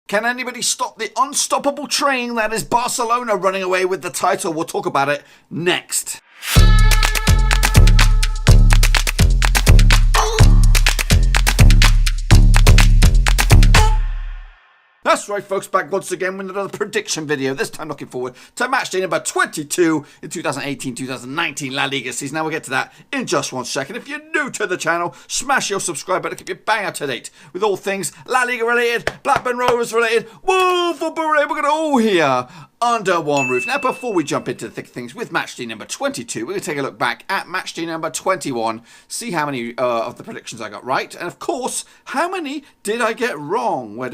Can anybody stop the unstoppable train that is Barcelona running away with the title? We'll talk about it next. That's right, folks, back once again with another prediction video, this time looking forward to match day number 22 in 2018-2019 La Liga season. Now we'll get to that in just 1 second. If you're new to the channel, smash your subscribe button to keep you bang up to date with all things La Liga related, Blackburn Rovers related, woo, football related. We're going to all hear under one roof. Now, before we jump into the thick of things with match day number 22, we're going to take a look back at match day number 21, see how many of the predictions I got right, and of course, how many did I get wrong? Where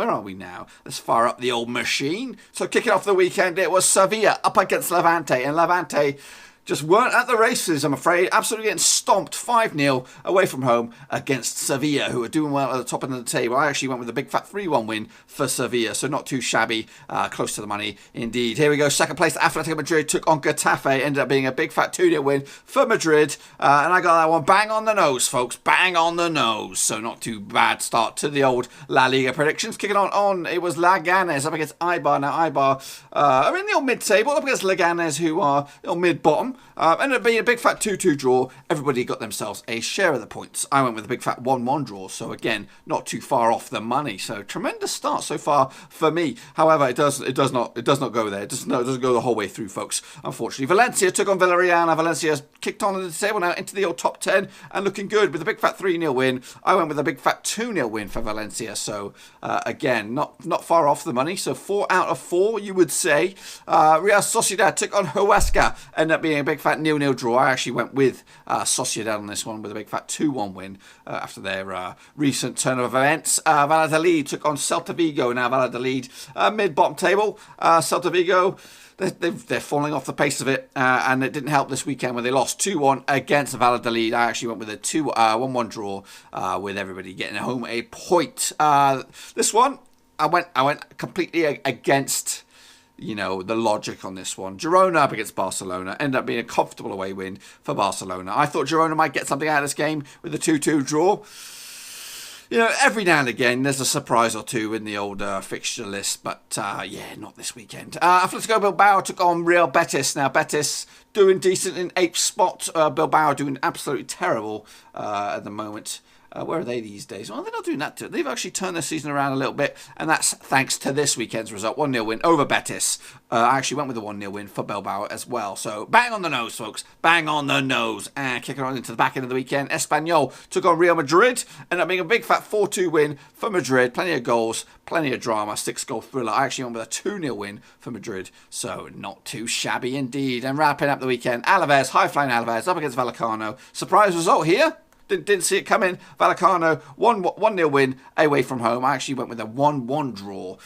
are we now? Let's fire up the old machine. So, kicking off the weekend, it was Sevilla up against Levante, and Levante just weren't at the races, I'm afraid. Absolutely getting stomped 5-0 away from home against Sevilla, who are doing well at the top end of the table. I actually went with a big fat 3-1 win for Sevilla, so not too shabby, close to the money indeed. Here we go, second place, Atlético Madrid took on Getafe, ended up being a big fat 2-0 win for Madrid, and I got that one bang on the nose, folks, bang on the nose. So not too bad start to the old La Liga predictions. Kicking on, it was Leganés up against Eibar. Now Eibar are in the old mid-table, up against Leganés, who are mid-bottom. Ended up being a big fat 2-2 draw. Everybody got themselves a share of the points. I went with a big fat 1-1 draw, so again, not too far off the money. So tremendous start so far for me. However, it does not go there. It doesn't go the whole way through, folks. Unfortunately, Valencia took on Villarreal. Now Valencia's kicked on the table now into the old top 10 and looking good with a big fat 3-0 win. I went with a big fat 2-0 win for Valencia. So again, not far off the money. So 4 out of 4, you would say. Real Sociedad took on Huesca. Ended up being a big fat 0-0 draw. I actually went with Sociedad on this one with a big fat 2-1 win after their recent turn of events. Valladolid took on Celta Vigo. Now Valladolid mid-bottom table. Celta Vigo, they're falling off the pace of it, and it didn't help this weekend when they lost 2-1 against Valladolid. I actually went with a 1-1 draw with everybody getting home a point. This one, I went completely against the logic on this one. Girona up against Barcelona ended up being a comfortable away win for Barcelona. I thought Girona might get something out of this game with a 2-2 draw. Every now and again there's a surprise or two in the old fixture list, but yeah, not this weekend. Atlético Bilbao took on Real Betis. Now Betis doing decent in 8th spot. Bilbao doing absolutely terrible at the moment. Where are they these days? Well, they're not doing that too. They've actually turned their season around a little bit, and that's thanks to this weekend's result. 1-0 win over Betis. I actually went with a 1-0 win for Bilbao as well. So, bang on the nose, folks. Bang on the nose. And kicking on into the back end of the weekend, Espanyol took on Real Madrid. Ended up being a big fat 4-2 win for Madrid. Plenty of goals, plenty of drama. 6-goal thriller. I actually went with a 2-0 win for Madrid. So, not too shabby indeed. And wrapping up the weekend, Alavés, high-flying Alavés, up against Vallecano. Surprise result here. Didn't see it coming. Vallecano, 1-0 win away from home. I actually went with a 1-1 draw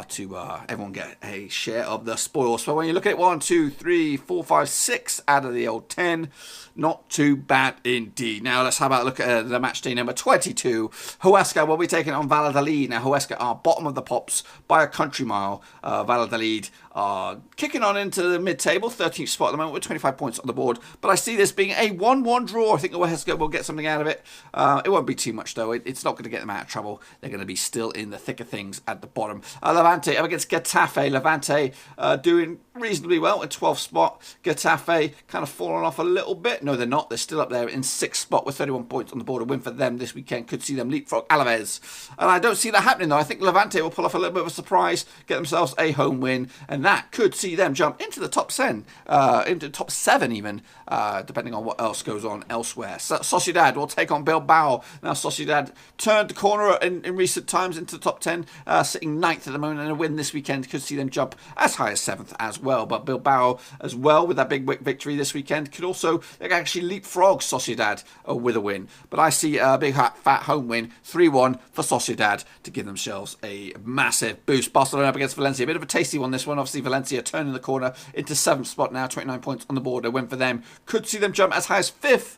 to everyone get a share of the spoils. So when you look at it, 1, 2, 3, 4, 5, 6 out of the old 10, not too bad indeed. Now let's have a look at the match day number 22. Huesca will be taking on Valladolid. Now Huesca are bottom of the pops by a country mile. Valladolid are kicking on into the mid-table, 13th spot at the moment with 25 points on the board. But I see this being a 1-1 draw. I think Huesca will get something out of it. It won't be too much though. It's not going to get them out of trouble. They're going to be still in the thick of things at the bottom. Levante up against Getafe. Levante doing reasonably well at 12th spot. Getafe kind of falling off a little bit. No, they're not. They're still up there in 6th spot with 31 points on the board. A win for them this weekend could see them leapfrog Alavés. And I don't see that happening though. I think Levante will pull off a little bit of a surprise, get themselves a home win, and that could see them jump into the top 10, into top 7 even, depending on what else goes on elsewhere. Sociedad will take on Bilbao. Now Sociedad turned the corner in recent times into the top 10, sitting 9th at the moment, and a win this weekend could see them jump as high as 7th as well. But Bilbao as well, with that big victory this weekend, could also actually leapfrog Sociedad with a win. But I see a big fat home win, 3-1 for Sociedad to give themselves a massive boost. Barcelona up against Valencia, a bit of a tasty one this one. Obviously Valencia turning the corner into 7th spot now, 29 points on the board. A win for them could see them jump as high as 5th.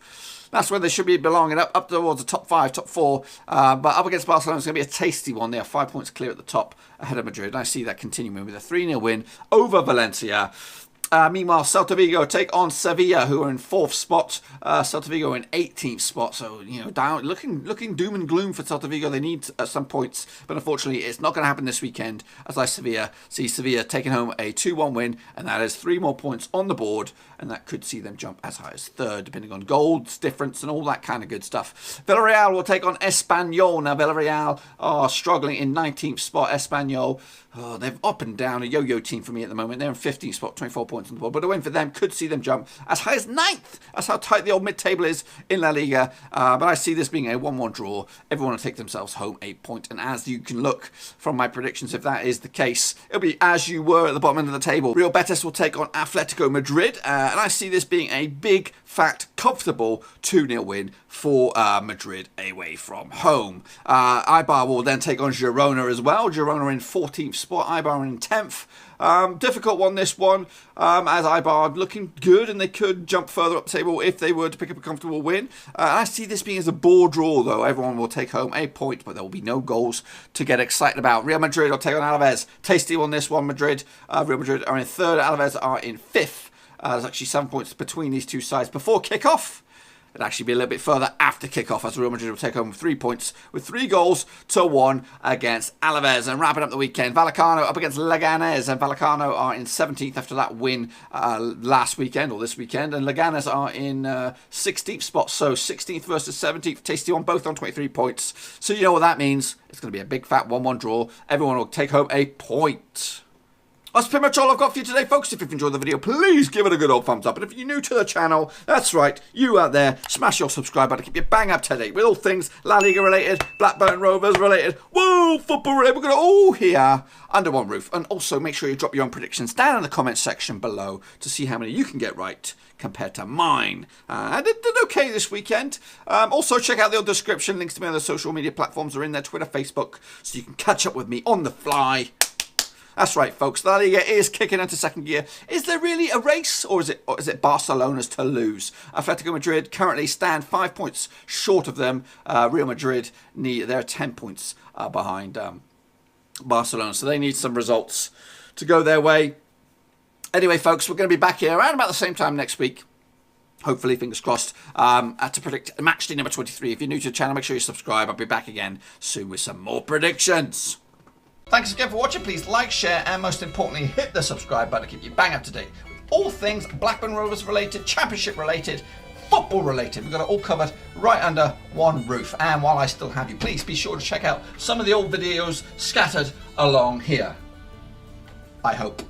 That's where they should be belonging, up towards the top 5, top 4. But up against Barcelona, it's going to be a tasty one. They are 5 points clear at the top ahead of Madrid. And I see that continuing with a 3-0 win over Valencia. Meanwhile, Celta Vigo take on Sevilla, who are in 4th spot. Celta Vigo in 18th spot. So, you know, down, looking doom and gloom for Celta Vigo. They need some points, but unfortunately, it's not going to happen this weekend, as I see Sevilla taking home a 2-1 win, and that is 3 more points on the board, and that could see them jump as high as 3rd, depending on goals difference and all that kind of good stuff. Villarreal will take on Espanyol. Now, Villarreal are struggling in 19th spot. Espanyol, they're up and down, a yo-yo team for me at the moment. They're in 15th spot, 24 points on the board, but a win for them could see them jump as high as 9th. That's how tight the old mid-table is in La Liga, but I see this being a 1-1 draw. Everyone will take themselves home a point, and as you can look from my predictions, if that is the case, it'll be as you were at the bottom end of the table. Real Betis will take on Atlético Madrid, and I see this being a big, fat, comfortable 2-0 win for Madrid away from home. Eibar will then take on Girona as well. Girona in 14th spot, Eibar in 10th. Difficult one, this one, as Eibar looking good, and they could jump further up the table if they were to pick up a comfortable win. I see this being as a bore draw, though. Everyone will take home a point, but there will be no goals to get excited about. Real Madrid will take on Alavés. Tasty on this one, Madrid. Real Madrid are in 3rd, Alavés are in 5th. There's actually 7 points between these two sides before kick-off. It'll actually be a little bit further after kick-off, as Real Madrid will take home 3 points with 3 goals to 1 against Alavés. And wrapping up the weekend, Vallecano up against Leganés, and Vallecano are in 17th after that win last weekend, or this weekend, and Leganés are in 16th spot, so 16th versus 17th, tasty one, both on 23 points. So you know what that means. It's going to be a big fat 1-1 draw. Everyone will take home a point. That's pretty much all I've got for you today, folks. If you've enjoyed the video, please give it a good old thumbs up. And if you're new to the channel, that's right, you out there, smash your subscribe button to keep you bang up to date with all things La Liga related, Blackburn Rovers related, whoa, football related. We're going to all here under one roof. And also make sure you drop your own predictions down in the comments section below to see how many you can get right compared to mine. I did okay this weekend. Also, check out the description. Links to my other social media platforms are in there, Twitter, Facebook, so you can catch up with me on the fly. That's right, folks. La Liga is kicking into 2nd gear. Is there really a race, or is it Barcelona's to lose? Atlético Madrid currently stand 5 points short of them. Real Madrid they're 10 points behind Barcelona, so they need some results to go their way. Anyway, folks, we're going to be back here around about the same time next week. Hopefully, fingers crossed, to predict match day number 23. If you're new to the channel, make sure you subscribe. I'll be back again soon with some more predictions. Thanks again for watching. Please like, share, and most importantly, hit the subscribe button to keep you bang up to date with all things Blackburn Rovers related, Championship related, football related. We've got it all covered right under one roof. And while I still have you, please be sure to check out some of the old videos scattered along here. I hope.